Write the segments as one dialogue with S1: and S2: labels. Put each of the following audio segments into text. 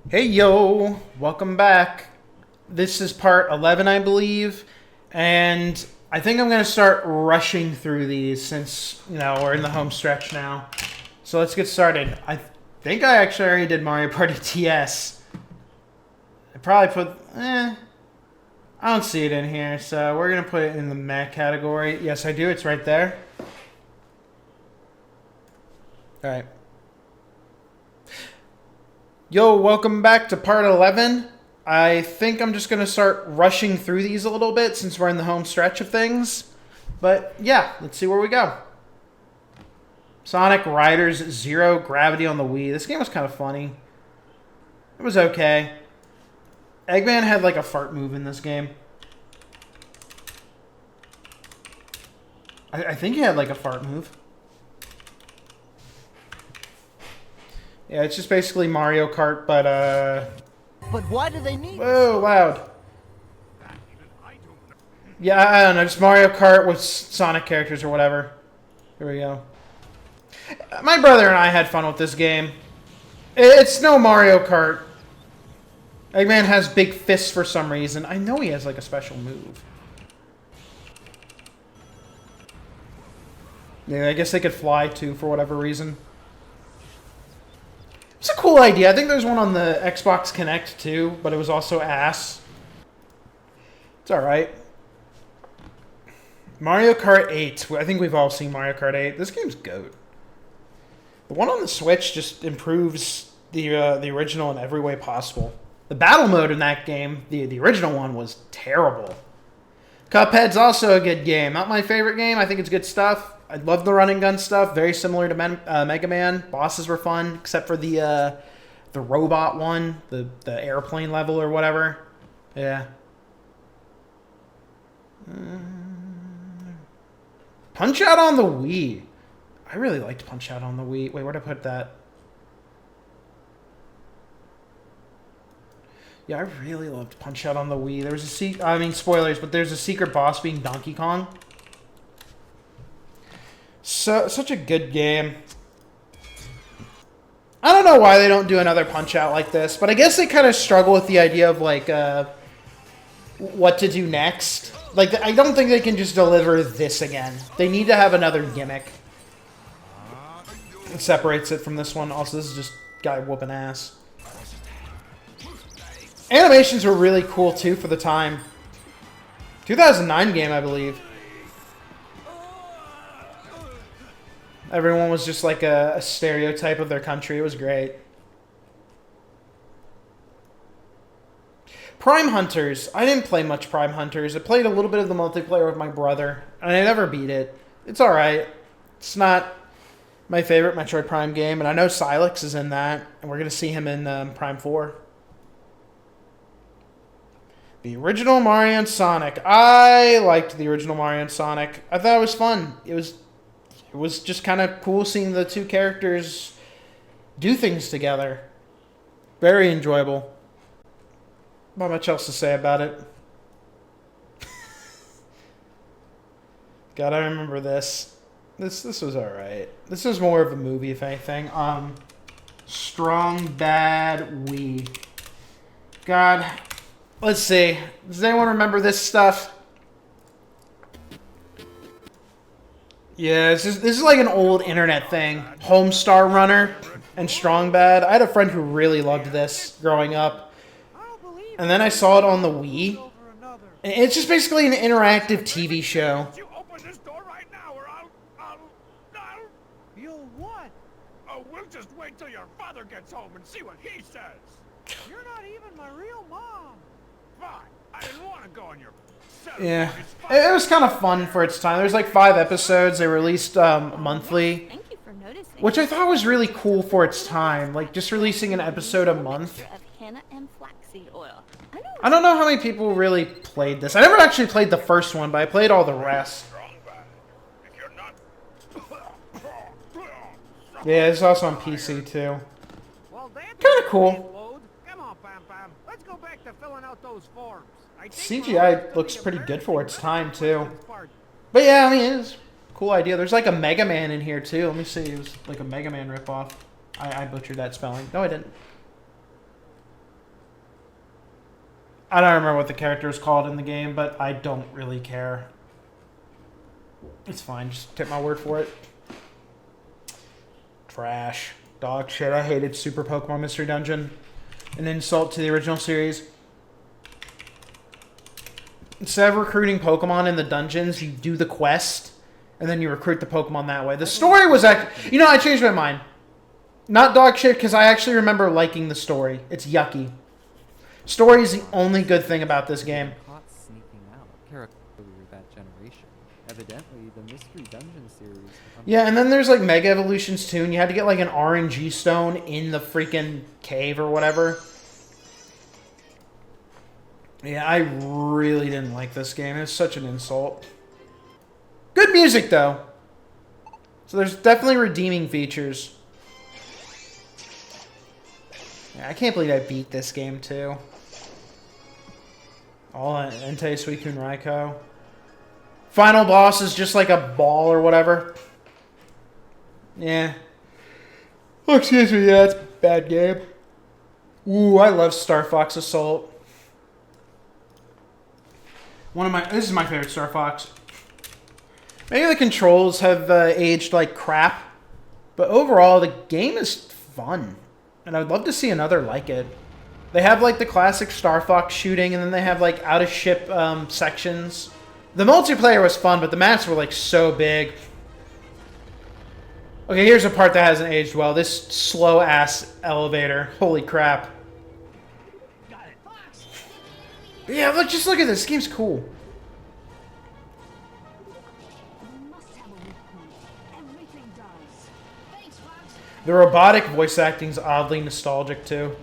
S1: Hey yo, welcome back. This is part 11, I believe, and I think I'm going to start rushing through these since, we're in the home stretch now. So let's get started. I think I actually already did Mario Party TS. I probably put, I don't see it in here, so we're going to put it in the meh category. Yes, I do. It's right there. All right. Yo, welcome back to part 11. I think I'm just going to start rushing through these a little bit since we're in the home stretch of things. But yeah, let's see where we go. Sonic Riders Zero Gravity on the Wii. This game was kind of funny. It was okay. Eggman had like a fart move in this game. I think he had like a fart move. Yeah, it's just basically Mario Kart, but
S2: But why do they need?
S1: whoa, loud. Yeah, I don't know, just Mario Kart with Sonic characters or whatever. Here we go. My brother and I had fun with this game. It's no Mario Kart. Eggman has big fists for some reason. I know he has like a special move. Yeah, I guess they could fly too for whatever reason. It's a cool idea. I think there's one on the Xbox Kinect too, but it was also ass. It's alright. Mario Kart 8. I think we've all seen Mario Kart 8. This game's goat. The one on the Switch just improves the original in every way possible. The battle mode in that game, the original one, was terrible. Cuphead's also a good game. Not my favorite game. I think it's good stuff. I love the run and gun stuff. Very similar to Mega Man. Bosses were fun, except for the robot one, the airplane level or whatever. Yeah. Punch Out on the Wii. I really liked Punch Out on the Wii. Wait, where'd I put that? Yeah, I really loved Punch Out on the Wii. There was spoilers, but there's a secret boss being Donkey Kong. So, such a good game. I don't know why they don't do another Punch-Out like this, but I guess they kind of struggle with the idea of, like, what to do next. Like, I don't think they can just deliver this again. They need to have another gimmick. It separates it from this one. Also, this is just guy whooping ass. Animations were really cool, too, for the time. 2009 game, I believe. Everyone was just like a stereotype of their country. It was great. Prime Hunters. I didn't play much Prime Hunters. I played a little bit of the multiplayer with my brother, and I never beat it. It's alright. It's not my favorite Metroid Prime game, and I know Silex is in that, and we're going to see him in Prime 4. The original Mario and Sonic. I liked the original Mario and Sonic. I thought it was fun. It was just kind of cool seeing the two characters do things together. Very enjoyable. Not much else to say about it. God, I remember this. This was alright. This was more of a movie, if anything. Strong Bad Wii. God. Let's see. Does anyone remember this stuff? Yeah, this is like an old internet thing. Homestar Runner and Strong Bad. I had a friend who really loved this growing up. And then I saw it on the Wii. And it's just basically an interactive TV show.
S3: You open this door right now or I'll...
S2: You'll what?
S3: Oh, we'll just wait till your father gets home and see what he says.
S2: You're not even my real mom.
S3: Fine. I didn't want to go on your...
S1: Yeah, it was kind of fun for its time. There's like 5 episodes. They released monthly,
S4: Thank you for noticing.
S1: which I thought was really cool for its time. Like just releasing an episode a month.
S4: Of henna and flaxseed oil.
S1: I don't know how many people really played this. I never actually played the first one, but I played all the rest.
S3: If you're not...
S1: Yeah, it's also on PC too.
S2: Well, that's
S1: Kinda cool.
S2: load. Come on, Bam Bam. Let's go back to filling out those forms.
S1: CGI looks pretty good for its time too. But yeah, I mean, it's a cool idea. There's like a Mega Man in here too. Let me see. It was like a Mega Man ripoff. I butchered that spelling. No, I didn't. I don't remember what the character is called in the game, but I don't really care. It's fine. Just take my word for it. Trash. Dog shit. I hated Super Pokemon Mystery Dungeon. An insult to the original series. Instead of recruiting Pokemon in the dungeons, you do the quest, and then you recruit the Pokemon that way. The story was actually... You know, I changed my mind. Not dog shit, because I actually remember liking the story. It's yucky. Story is the only good thing about this game.
S5: Caught sneaking out. Character that generation. Evidently, the Mystery Dungeon series.
S1: Yeah, and then there's like Mega Evolutions too, and you had to get like an RNG stone in the freaking cave or whatever. Yeah, I really didn't like this game. It's such an insult. Good music though. So there's definitely redeeming features. Yeah, I can't believe I beat this game too. All Entei Suicune Raikou. Final boss is just like a ball or whatever. Yeah. Oh, excuse me, yeah, it's a bad game. Ooh, I love Star Fox Assault. This is my favorite Star Fox. Maybe the controls have aged like crap, but overall the game is fun, and I'd love to see another like it. They have like the classic Star Fox shooting, and then they have like out of ship sections. The multiplayer was fun, but the maps were like so big. Okay, here's a part that hasn't aged well. This slow ass elevator. Holy crap. But yeah, look, just look at this. This game's cool. The robotic voice acting is oddly nostalgic too.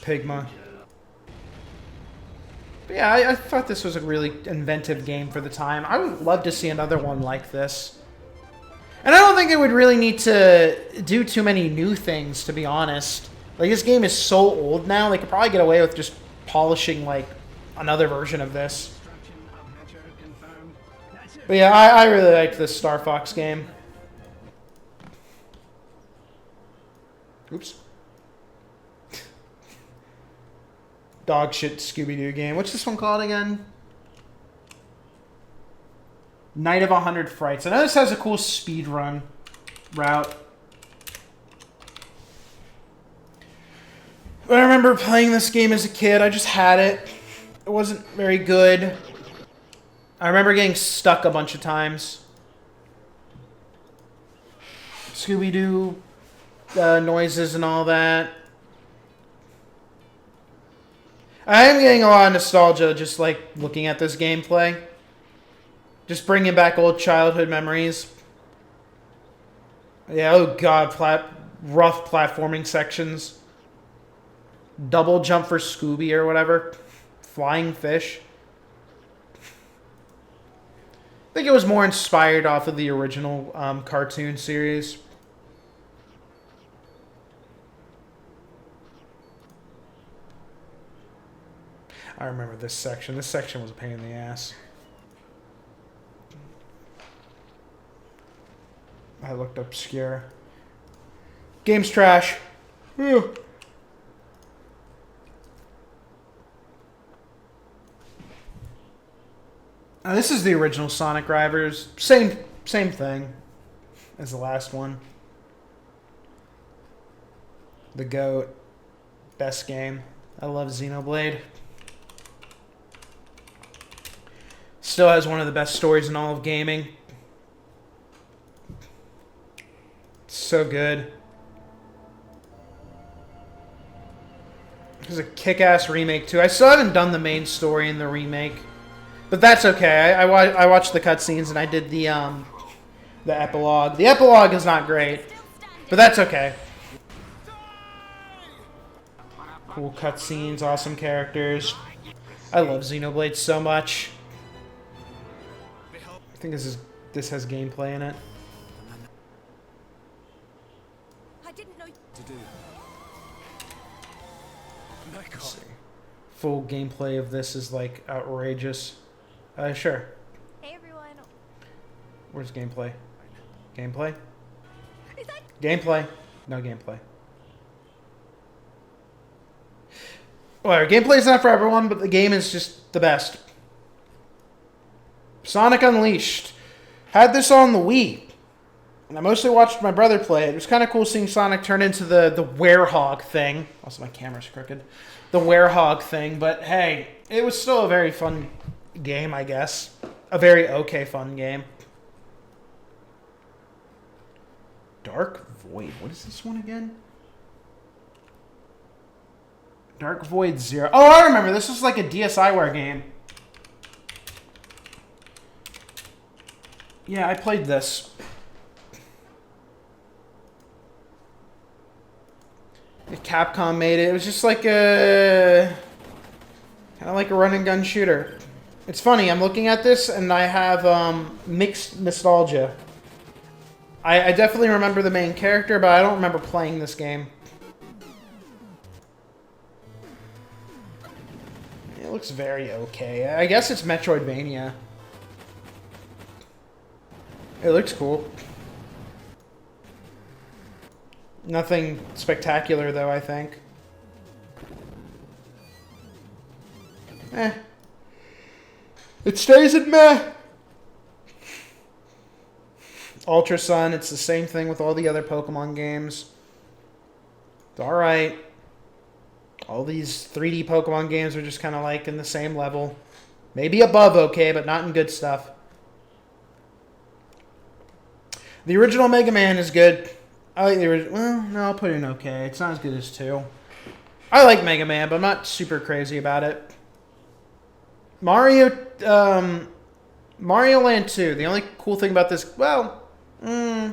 S1: Pigma. But yeah, I thought this was a really inventive game for the time. I would love to see another one like this. And I don't think they would really need to do too many new things, to be honest. Like, this game is so old now, they could probably get away with just polishing, like, another version of this. But yeah, I really liked this Star Fox game. Oops. Dog shit Scooby-Doo game. What's this one called again? Night of 100 Frights. I know this has a cool speed run route. But I remember playing this game as a kid. I just had it. It wasn't very good. I remember getting stuck a bunch of times. Scooby-Doo noises and all that. I am getting a lot of nostalgia just like looking at this gameplay. Just bringing back old childhood memories. Yeah, oh god, rough platforming sections. Double jump for Scooby or whatever. Flying fish. I think it was more inspired off of the original cartoon series. I remember this section. This section was a pain in the ass. I looked obscure. Game's trash. Ugh. Now, this is the original Sonic Riders. Same thing as the last one. The GOAT. Best game. I love Xenoblade. Still has one of the best stories in all of gaming. So good. There's a kick-ass remake too. I still haven't done the main story in the remake, but that's okay. I watched the cutscenes and I did the epilogue. The epilogue is not great, but that's okay. Cool cutscenes, awesome characters. I love Xenoblade so much. I think this has gameplay in it.
S4: I didn't know
S3: To do.
S1: Let's see. Full gameplay of this is like outrageous. Sure.
S4: Hey everyone.
S1: Where's gameplay? Gameplay?
S4: Is that
S1: Gameplay. No gameplay. Well, gameplay's not for everyone, but the game is just the best. Sonic Unleashed. Had this on the Wii. And I mostly watched my brother play it. It was kind of cool seeing Sonic turn into the werehog thing. Also, my camera's crooked. The werehog thing. But hey, it was still a very fun game, I guess. A very okay fun game. Dark Void. What is this one again? Dark Void Zero. Oh, I remember. This was like a DSiWare game. Yeah, I played this. Capcom made it. It was just like a... kind of like a run and gun shooter. It's funny. I'm looking at this and I have mixed nostalgia. I definitely remember the main character, but I don't remember playing this game. It looks very okay. I guess it's Metroidvania. It looks cool. Nothing spectacular, though, I think. It stays at meh. Ultra Sun, it's the same thing with all the other Pokemon games. It's alright. All these 3D Pokemon games are just kind of like in the same level. Maybe above okay, but not in good stuff. The original Mega Man is good. I like the original. Well, no, I'll put it in okay. It's not as good as 2. I like Mega Man, but I'm not super crazy about it. Mario Land 2. The only cool thing about this, well, I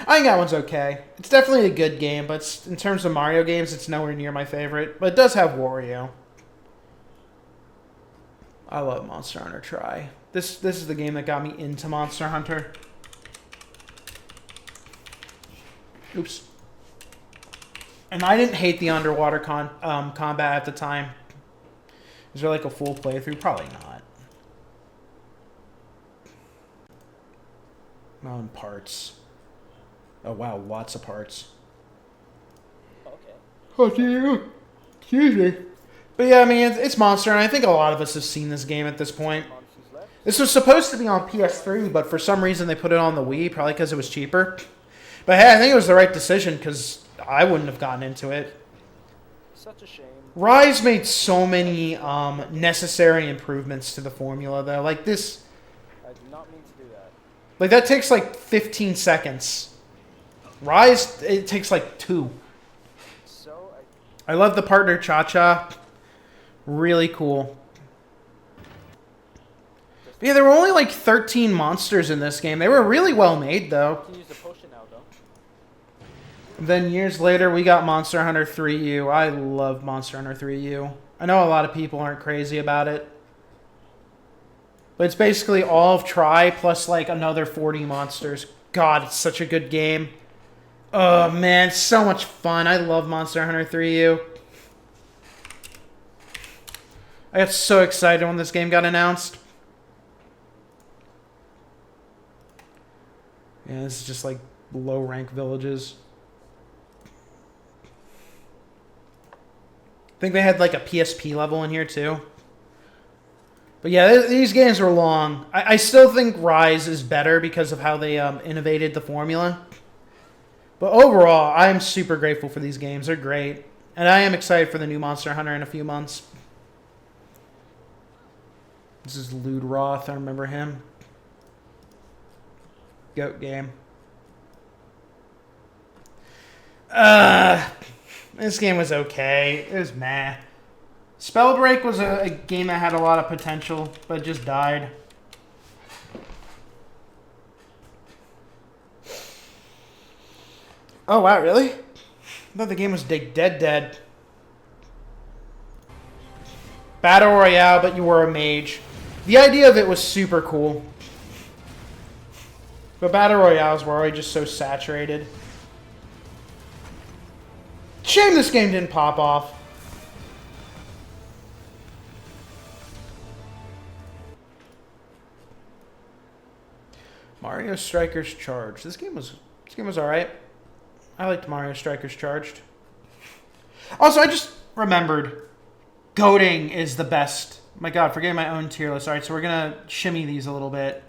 S1: think that one's okay. It's definitely a good game, but in terms of Mario games, it's nowhere near my favorite. But it does have Wario. I love Monster Hunter Tri. This is the game that got me into Monster Hunter. Oops. And I didn't hate the underwater combat at the time. Is there like a full playthrough? Probably not. Oh, and parts. Oh, wow. Lots of parts.
S6: Okay.
S1: Oh, dear. Excuse me. But yeah, I mean, it's Monster, and I think a lot of us have seen this game at this point.
S6: Monsters left.
S1: This was supposed to be on PS3, but for some reason they put it on the Wii, probably because it was cheaper. But hey, I think it was the right decision, because I wouldn't have gotten into it.
S6: Such a shame.
S1: Rise made so many necessary improvements to the formula, though. Like this...
S6: I did not mean to do that.
S1: Like, that takes like 15 seconds. Rise, it takes like 2.
S6: So,
S1: I love the partner Cha-Cha. Really cool. But yeah, there were only like 13 monsters in this game. They were really well made, though.
S6: I can use the potion now, though.
S1: Then years later, we got Monster Hunter 3U. I love Monster Hunter 3U. I know a lot of people aren't crazy about it. But it's basically all of Tri plus like another 40 monsters. God, it's such a good game. Oh man, it's so much fun. I love Monster Hunter 3U. I got so excited when this game got announced. Yeah, this is just like low rank villages. I think they had like a PSP level in here too. But yeah, these games were long. I still think Rise is better because of how they innovated the formula. But overall, I am super grateful for these games. They're great. And I am excited for the new Monster Hunter in a few months. This is Lude Roth. I remember him. Goat game. This game was okay. It was meh. Spellbreak was a game that had a lot of potential, but it just died. Oh, wow, really? I thought the game was dead. Battle Royale, but you were a mage. The idea of it was super cool. But Battle Royales were already just so saturated. Shame this game didn't pop off. Mario Strikers Charged. This game was alright. I liked Mario Strikers Charged. Also, I just remembered Goating is the best. My God, forgetting my own tier list. All right, so we're going to shimmy these a little bit.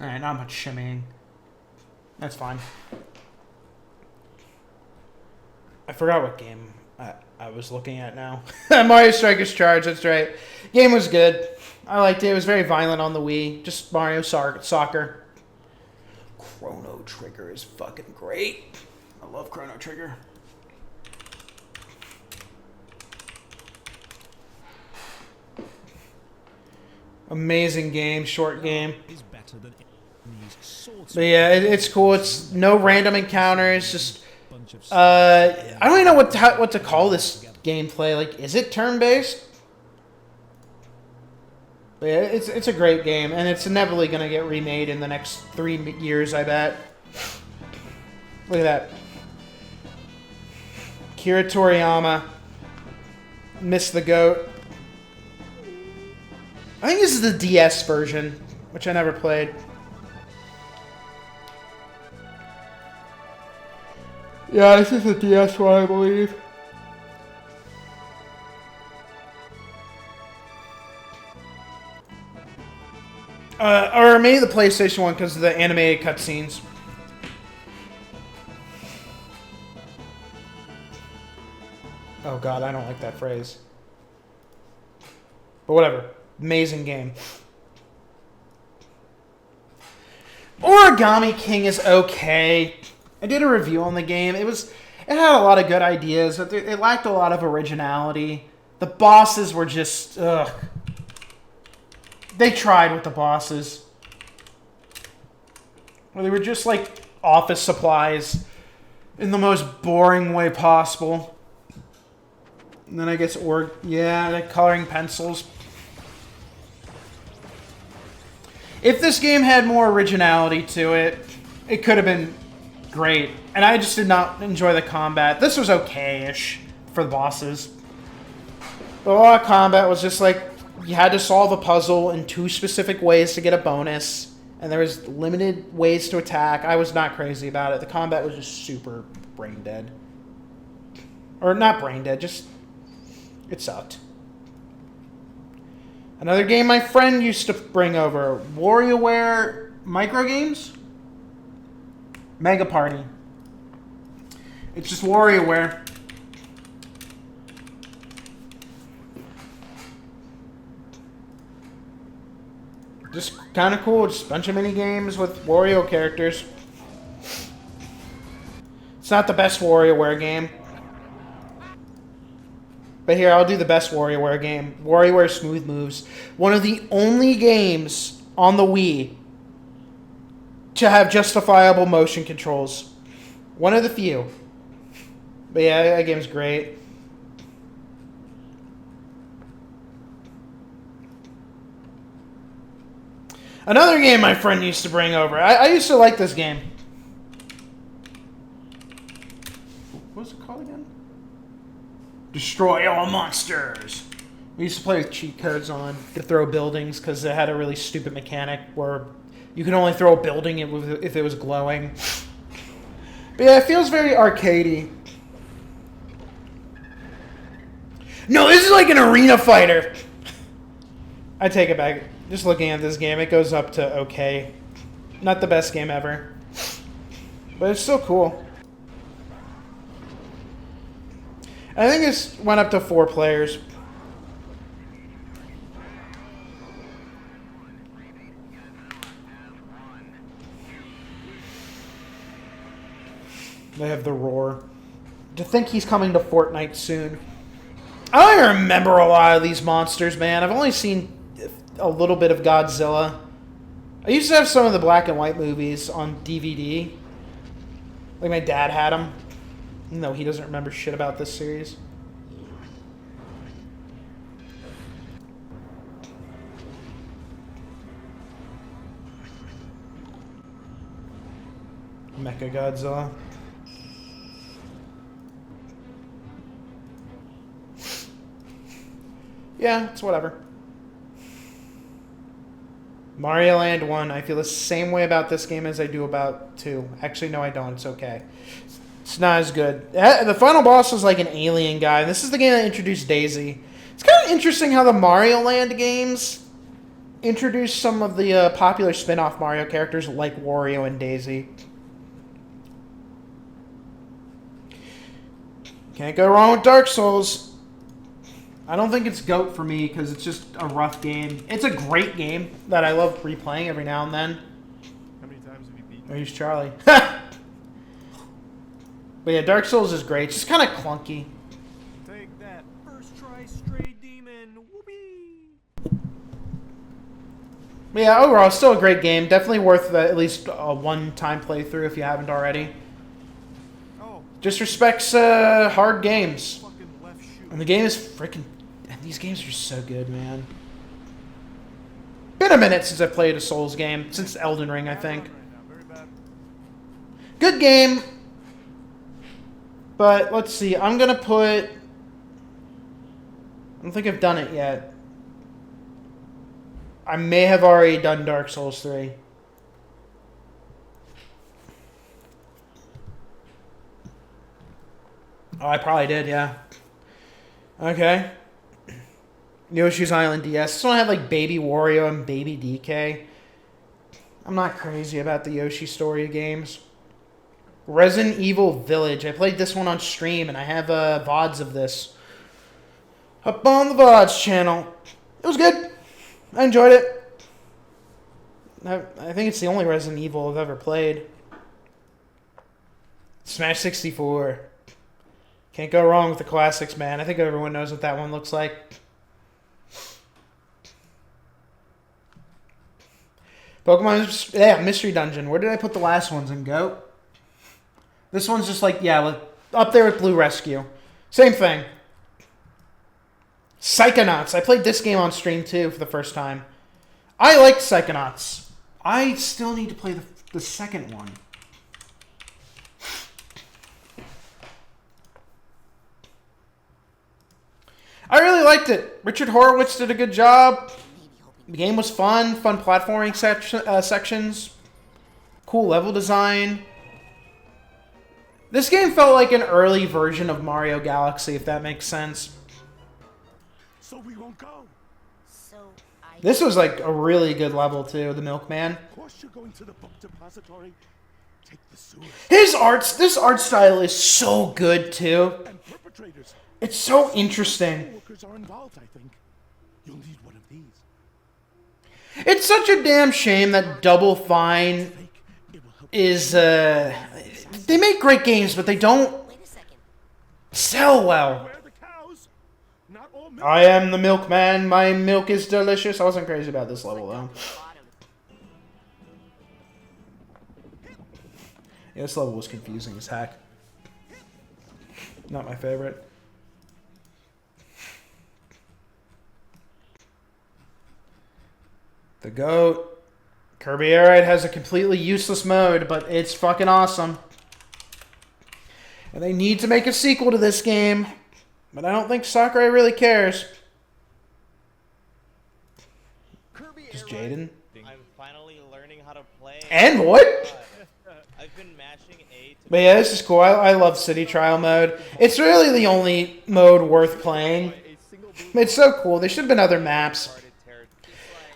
S1: All right, not much shimmying. That's fine. I forgot what game I was looking at now. Mario Strikers Charge, that's right. Game was good. I liked it. It was very violent on the Wii. Just Mario Soccer. Chrono Trigger is fucking great. I love Chrono Trigger. Amazing game, short game. But yeah, it's cool. It's no random encounters. Just I don't even know what to call this gameplay. Like, is it turn-based? But yeah, it's a great game, and it's inevitably going to get remade in the next 3 years, I bet. Look at that. Kira Toriyama. Miss the GOAT. I think this is the DS version, which I never played. Yeah, this is the DS one, I believe. Or maybe the PlayStation one because of the animated cutscenes. Oh god, I don't like that phrase. But whatever. Amazing game. Origami King is okay. I did a review on the game. It had a lot of good ideas. It lacked a lot of originality. The bosses were just ugh. They tried with the bosses. They were just like office supplies in the most boring way possible. And then I guess like coloring pencils. If this game had more originality to it, it could have been great. And I just did not enjoy the combat. This was okay-ish for the bosses. But a lot of combat was just like, you had to solve a puzzle in 2 specific ways to get a bonus. And there was limited ways to attack. I was not crazy about it. The combat was just super brain dead. Or not brain dead, just... it sucked. Another game my friend used to bring over. WarioWare microgames? Mega Party. It's just WarioWare. Just kind of cool. Just a bunch of mini games with Wario characters. It's not the best WarioWare game. But here, I'll do the best WarioWare game. WarioWare Smooth Moves. One of the only games on the Wii to have justifiable motion controls. One of the few. But yeah, that game's great. Another game my friend used to bring over. I used to like this game. What was it called again? Destroy all monsters. We used to play with cheat codes on to throw buildings because it had a really stupid mechanic where you can only throw a building if it was glowing. But yeah, it feels very arcadey. No, this is like an arena fighter. I take it back. Just looking at this game, it goes up to okay. Not the best game ever. But it's still cool. I think this went up to 4 players. They have the roar. To think he's coming to Fortnite soon. I don't even remember a lot of these monsters, man. I've only seen a little bit of Godzilla. I used to have some of the black and white movies on DVD. Like my dad had them. No, he doesn't remember shit about this series. Mecha Godzilla. Yeah, it's whatever. Mario Land 1, I feel the same way about this game as I do about 2. Actually, no, I don't. It's okay. It's not as good. The final boss was like an alien guy. This is the game that introduced Daisy. It's kind of interesting how the Mario Land games introduced some of the popular spin-off Mario characters like Wario and Daisy. Can't go wrong with Dark Souls. I don't think it's GOAT for me because it's just a rough game. It's a great game that I love replaying every now and then.
S3: How many times have you beaten?
S1: Or use Charlie. But yeah, Dark Souls is great. It's just kind of clunky.
S3: Take that. First try, stray demon. Whoopee!
S1: But yeah, overall, still a great game. Definitely worth at least a one-time playthrough if you haven't already.
S3: Oh,
S1: Just respects hard games.
S3: fucking left shoe.
S1: And the game is freaking... And these games are so good, man. Been a minute since I played a Souls game. Since Elden Ring, I think.
S3: Right now, very bad.
S1: Good game. But, let's see. I'm going to put... I don't think I've done it yet. I may have already done Dark Souls 3. Oh, I probably did, yeah. Okay. Yoshi's Island DS. This one had like Baby Wario and Baby DK. I'm not crazy about the Yoshi story games. Resident Evil Village. I played this one on stream and I have VODs of this up on the VODs channel. It was good. I enjoyed it. I think it's the only Resident Evil I've ever played. Smash 64. Can't go wrong with the classics, man. I think everyone knows what that one looks like. Pokemon, yeah, Mystery Dungeon. Where did I put the last ones in GOAT? This one's just like, yeah, up there with Blue Rescue. Same thing. Psychonauts. I played this game on stream too for the first time. I liked Psychonauts. I still need to play the second one. I really liked it. Richard Horowitz did a good job. The game was fun platforming sections, cool level design. This game felt like an early version of Mario Galaxy, if that makes sense.
S3: So we won't go.
S4: So I.
S1: This was like a really good level too, the Milkman.
S3: Of course you're going to the book depository. Take the sewer.
S1: This art style is so good too.
S3: And perpetrators.
S1: It's so interesting.
S3: Workers are involved, I think. You'll need one of these.
S1: It's such a damn shame that Double Fine
S3: Fake. It will help.
S1: is, they make great games, but they don't
S4: Wait a second.
S1: sell well.
S3: Where are the cows? Not all milk.
S1: I am the milkman. My milk is delicious. I wasn't crazy about this level, though. Yeah, this level was confusing as heck. Not my favorite. The GOAT. Kirby Air Ride has a completely useless mode, but it's fucking awesome. And they need to make a sequel to this game. But I don't think Sakurai really cares. Just Jaden.
S7: I'm finally learning how to play.
S1: And what?
S7: I've been mashing A to
S1: But yeah, this is cool. I love City Trial mode. It's really the only mode worth playing. It's so cool. There should have been other maps.
S7: uncharted territory.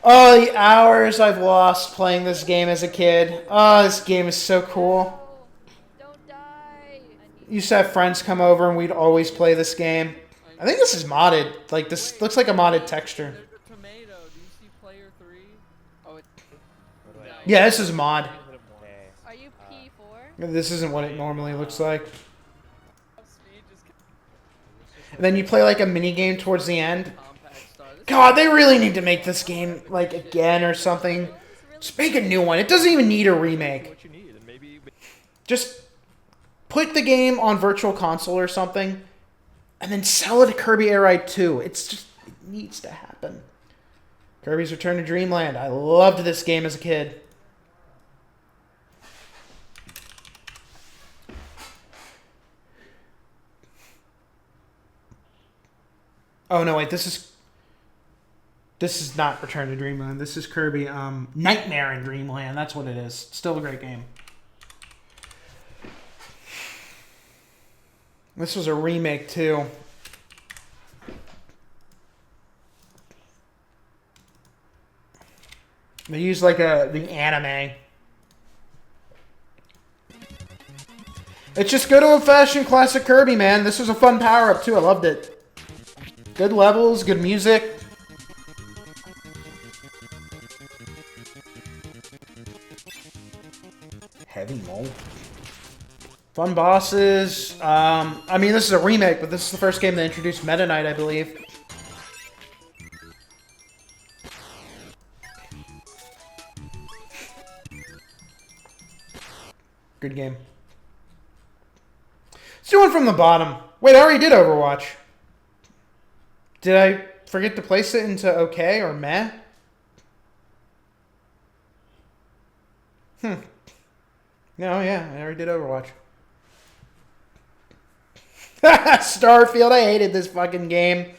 S1: Oh, the hours I've lost playing this game as a kid. Oh, this game is so cool.
S8: Don't die.
S1: Used to have friends come over and we'd always play this game. I think this is modded. Like, this looks like a modded texture.
S5: There's a tomato. Do you see player 3? Oh, it.
S1: Yeah, this is a mod.
S7: Okay.
S8: Are you P4?
S1: This isn't what it normally looks like.
S5: Speed just
S1: And then you play like a mini game towards the end.
S5: compact star. This
S1: God, they really need to make this game like again or something. Just make a new one. It doesn't even need a remake.
S3: What you need, and maybe.
S1: Just put the game on Virtual Console or something, and then sell it to Kirby Air Ride 2. It's just, it needs to happen. Kirby's Return to Dreamland. I loved this game as a kid. Oh, no, wait, this is... This is not Return to Dreamland. This is Kirby Nightmare in Dreamland. That's what it is. Still a great game. This was a remake too. They used like the anime. It's just good old-fashioned classic Kirby, man. This was a fun power-up too. I loved it. Good levels, good music. Heavy mold. Fun bosses. I mean, this is a remake, but this is the first game that introduced Meta Knight, I believe. Good game. Let's do one from the bottom. Wait, I already did Overwatch. Did I forget to place it into okay or meh? No, yeah, I already did Overwatch. Starfield, I hated this fucking game.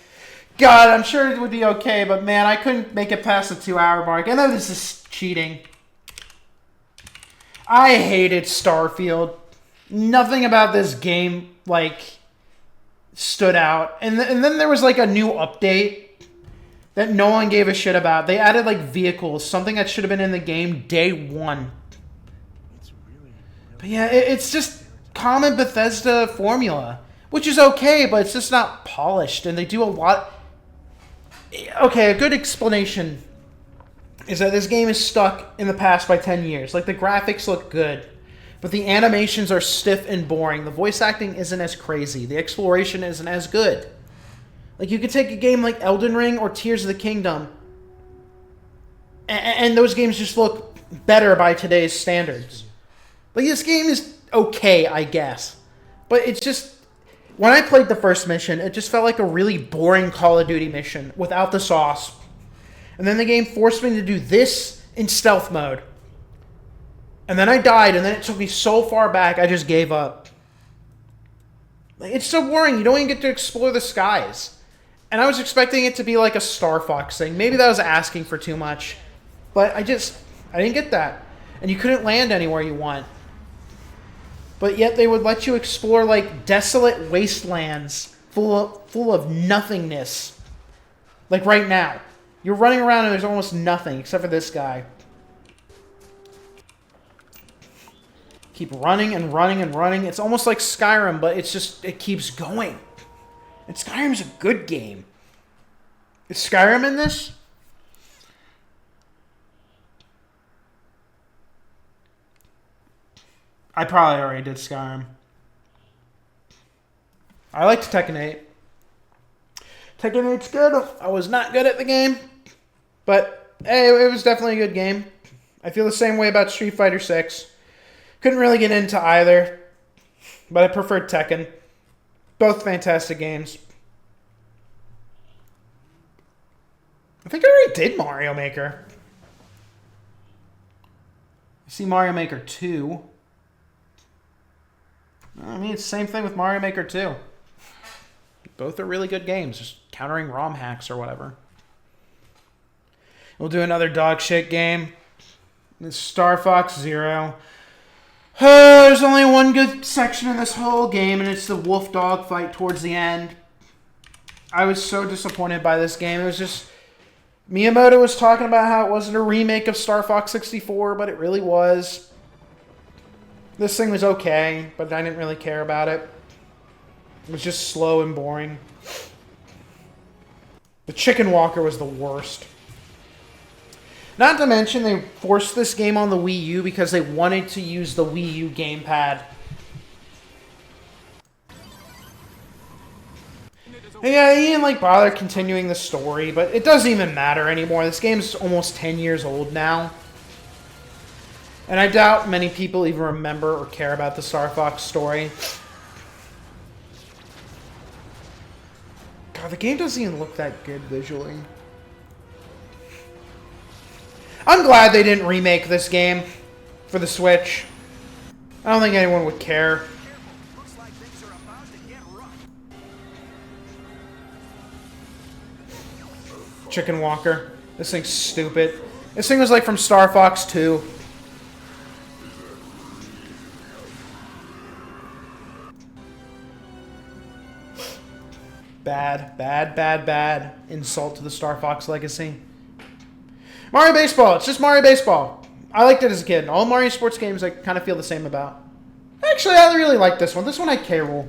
S1: God, I'm sure it would be okay, but man, I couldn't make it past the 2-hour mark. I know this is cheating. I hated Starfield. Nothing about this game, like, stood out. And then there was, like, a new update that no one gave a shit about. They added, like, vehicles, something that should have been in the game day one. But yeah, it's just common Bethesda formula, which is okay, but it's just not polished, and they do a lot. Okay, a good explanation is that this game is stuck in the past by 10 years. Like, the graphics look good, but the animations are stiff and boring. The voice acting isn't as crazy. The exploration isn't as good. Like, you could take a game like Elden Ring or Tears of the Kingdom, and those games just look better by today's standards. Like, this game is okay, I guess. But it's just... When I played the first mission, it just felt like a really boring Call of Duty mission without the sauce. And then the game forced me to do this in stealth mode. And then I died, and then it took me so far back, I just gave up. Like, it's so boring. You don't even get to explore the skies. And I was expecting it to be like a Star Fox thing. Maybe that was asking for too much. But I didn't get that. And you couldn't land anywhere you want. But yet they would let you explore, like, desolate wastelands full of nothingness. Like right now. You're running around and there's almost nothing except for this guy. Keep running and running and running. It's almost like Skyrim, but it's just, it keeps going. And Skyrim's a good game. Is Skyrim in this? I probably already did Skyrim. I liked Tekken 8. Tekken 8's good. I was not good at the game. But, hey, it was definitely a good game. I feel the same way about Street Fighter 6. Couldn't really get into either. But I preferred Tekken. Both fantastic games. I think I already did Mario Maker. I see Mario Maker 2. I mean, it's the same thing with Mario Maker 2. Both are really good games, just countering ROM hacks or whatever. We'll do another dog shit game. It's Star Fox Zero. There's only one good section in this whole game, and it's the wolf dog fight towards the end. I was so disappointed by this game. It was just... Miyamoto was talking about how it wasn't a remake of Star Fox 64, but it really was. This thing was okay, but I didn't really care about it. It was just slow and boring. The Chicken Walker was the worst. Not to mention, they forced this game on the Wii U because they wanted to use the Wii U gamepad. And yeah, he didn't like bother continuing the story, but it doesn't even matter anymore. This game's almost 10 years old now. And I doubt many people even remember or care about the Star Fox story. God, the game doesn't even look that good visually. I'm glad they didn't remake this game for the Switch. I don't think anyone would care.
S2: Looks like things are about to get rough.
S1: Chicken Walker. This thing's stupid. This thing was like from Star Fox 2. Bad, bad, bad, bad. Insult to the Star Fox legacy. Mario Baseball. It's just Mario Baseball. I liked it as a kid. All Mario sports games I kind of feel the same about. Actually, I really like this one. This one had K. Rool.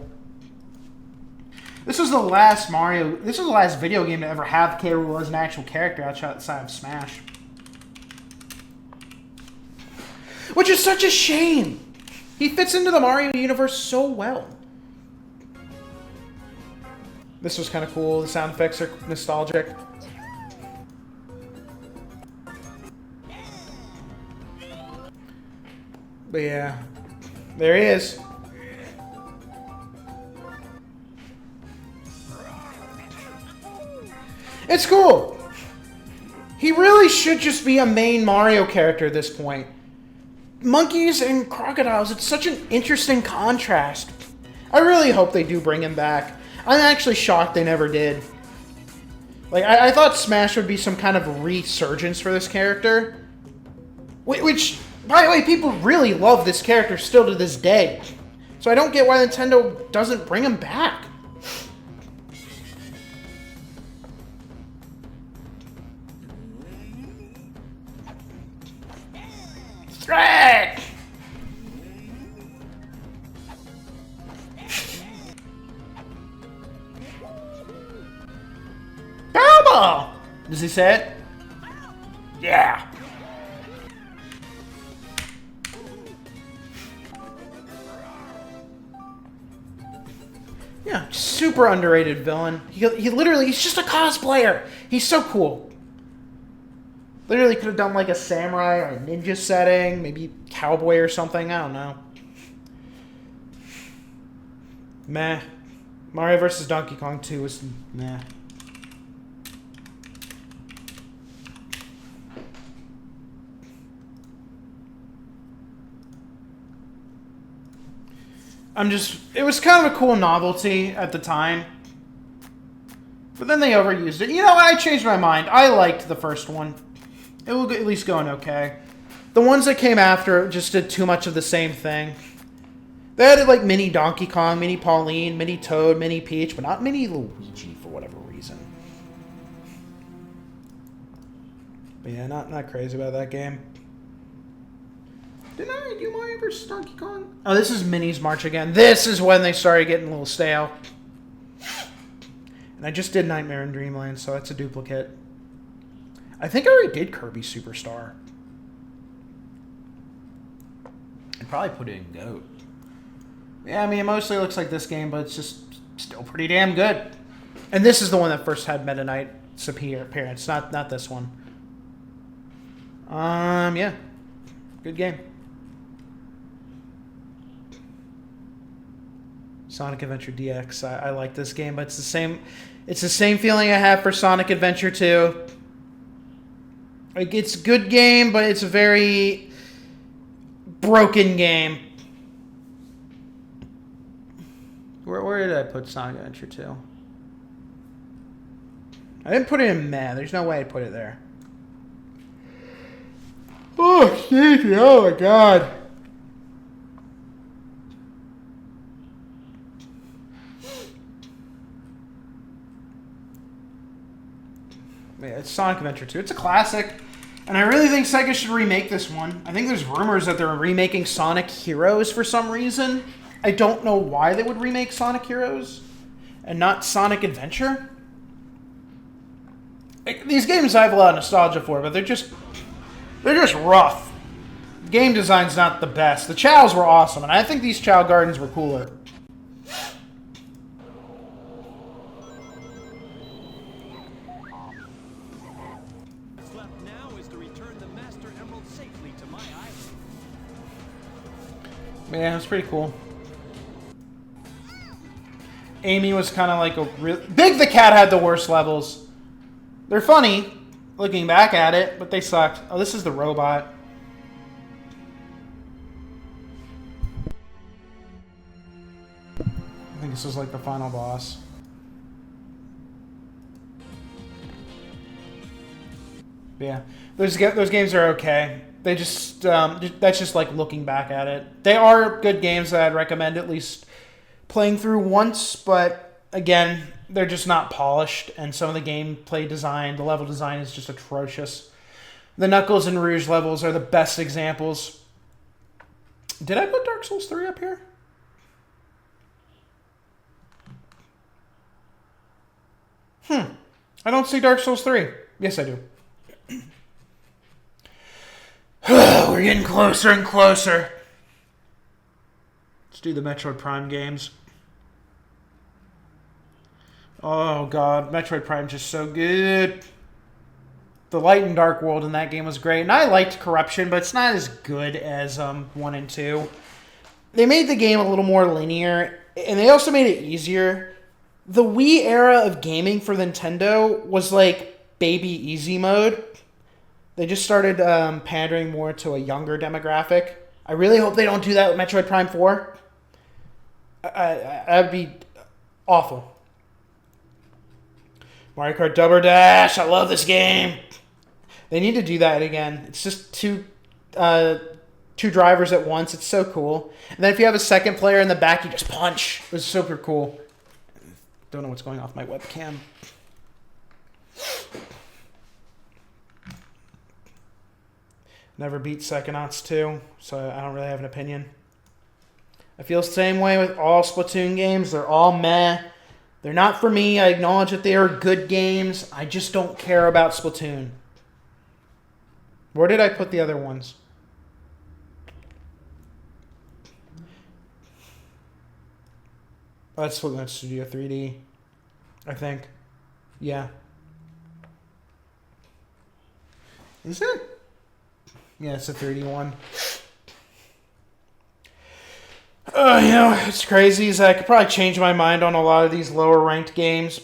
S1: This was the last Mario. This was the last video game to ever have K. Rool as an actual character outside of Smash. Which is such a shame. He fits into the Mario universe so well. This was kind of cool. The sound effects are nostalgic. But yeah, there he is. It's cool. He really should just be a main Mario character at this point. Monkeys and crocodiles, it's such an interesting contrast. I really hope they do bring him back. I'm actually shocked they never did. Like, I thought Smash would be some kind of resurgence for this character. Which, by the way, people really love this character still to this day. So I don't get why Nintendo doesn't bring him back. Threat! Powerball! Does he say it? Yeah. Yeah, super underrated villain. He literally, he's just a cosplayer. He's so cool. Literally could have done like a samurai or a ninja setting, maybe cowboy or something. I don't know. Meh. Mario vs. Donkey Kong 2 was meh. It was kind of a cool novelty at the time. But then they overused it. You know, I changed my mind. I liked the first one. It will at least go in okay. The ones that came after just did too much of the same thing. They added like mini Donkey Kong, mini Pauline, mini Toad, mini Peach, but not mini Luigi for whatever reason. But yeah, not crazy about that game. Didn't I do Mario vs. Donkey Kong? Oh, this is Mini's March again. This is when they started getting a little stale. And I just did Nightmare in Dreamland, so that's a duplicate. I think I already did Kirby Superstar. I'd probably put it in GOAT. Yeah, I mean, it mostly looks like this game, but it's just still pretty damn good. And this is the one that first had Meta Knight's appearance, not this one. Yeah. Good game. Sonic Adventure DX. I like this game, but it's the same feeling I have for Sonic Adventure 2. Like, it's a good game, but it's a very broken game. Where did I put Sonic Adventure 2? I didn't put it in meh. There's no way I'd put it there. Oh, excuse me. Oh, my God. Yeah, it's Sonic Adventure 2. It's a classic. And I really think Sega should remake this one. I think there's rumors that they're remaking Sonic Heroes for some reason. I don't know why they would remake Sonic Heroes and not Sonic Adventure. Like, these games I have a lot of nostalgia for, but they're just rough. Game design's not the best. The Chows were awesome, and I think these Chow Gardens were cooler.
S3: What's left now is to return the Master Emerald safely to my island.
S1: Yeah, it was pretty cool. Amy was kind of like a real... Big the Cat had the worst levels. They're funny, looking back at it, but they sucked. Oh, this is the robot. I think this is like the final boss. Yeah, those games are okay. They just that's just like looking back at it. They are good games that I'd recommend at least playing through once, but again, they're just not polished, and some of the gameplay design, the level design is just atrocious. The Knuckles and Rouge levels are the best examples. Did I put Dark Souls 3 up here? I don't see Dark Souls 3. Yes, I do. We're getting closer and closer. Let's do the Metroid Prime games. Oh god, Metroid Prime's just so good. The Light and Dark world in that game was great, and I liked Corruption, but it's not as good as 1 and 2. They made the game a little more linear, and they also made it easier. The Wii era of gaming for Nintendo was like baby easy mode. They just started pandering more to a younger demographic. I really hope they don't do that with Metroid Prime 4. That'd be awful. Mario Kart Double Dash. I love this game. They need to do that again. It's just two drivers at once. It's so cool. And then if you have a second player in the back, you just punch. It was super cool. Don't know what's going off my webcam. Never beat Psychonauts 2, so I don't really have an opinion. I feel the same way with all Splatoon games. They're all meh. They're not for me. I acknowledge that they are good games. I just don't care about Splatoon. Where did I put the other ones? Oh, that's Studio 3D, I think. Yeah. Is it? Yeah, it's a 31. It's crazy. Is I could probably change my mind on a lot of these lower ranked games.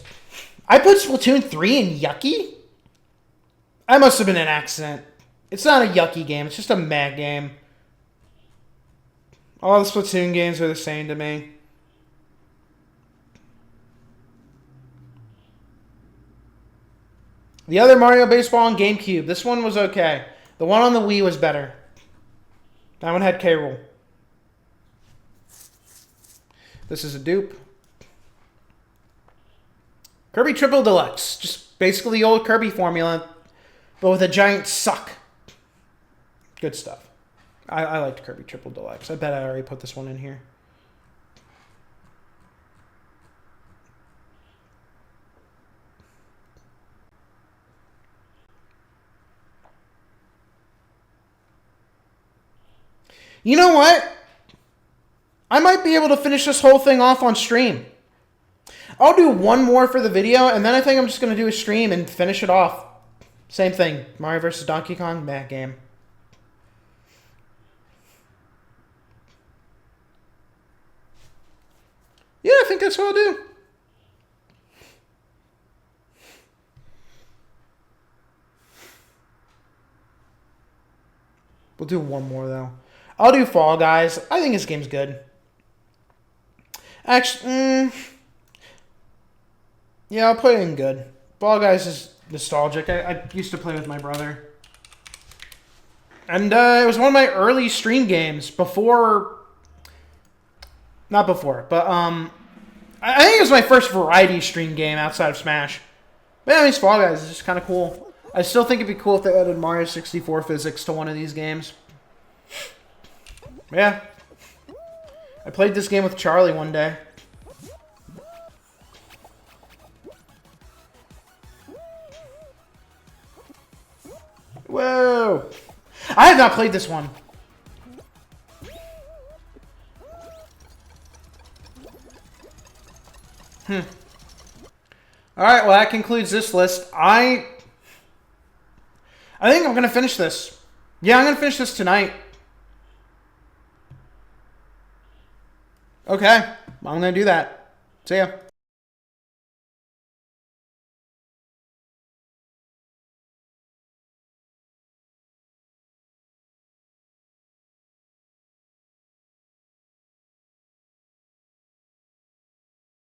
S1: I put Splatoon 3 in Yucky. I must have been an accident. It's not a Yucky game. It's just a mad game. All the Splatoon games are the same to me. The other Mario Baseball on GameCube. This one was okay. The one on the Wii was better. That one had K. Rool. This is a dupe. Kirby Triple Deluxe. Just basically the old Kirby formula, but with a giant suck. Good stuff. I liked Kirby Triple Deluxe. I bet I already put this one in here. You know what? I might be able to finish this whole thing off on stream. I'll do one more for the video, and then I think I'm just going to do a stream and finish it off. Same thing. Mario vs. Donkey Kong, mad game. Yeah, I think that's what I'll do. We'll do one more, though. I'll do Fall Guys. I think this game's good. Actually, yeah, I'll put it in good. Fall Guys is nostalgic. I used to play with my brother. And it was one of my early stream games before... Not before, but I think it was my first variety stream game outside of Smash. But anyways, Fall Guys is just kind of cool. I still think it'd be cool if they added Mario 64 physics to one of these games. Yeah. I played this game with Charlie one day. Whoa! I have not played this one. Alright, well that concludes this list. I think I'm going to finish this. Yeah, I'm going to finish this tonight. Okay, I'm going to do that. See ya.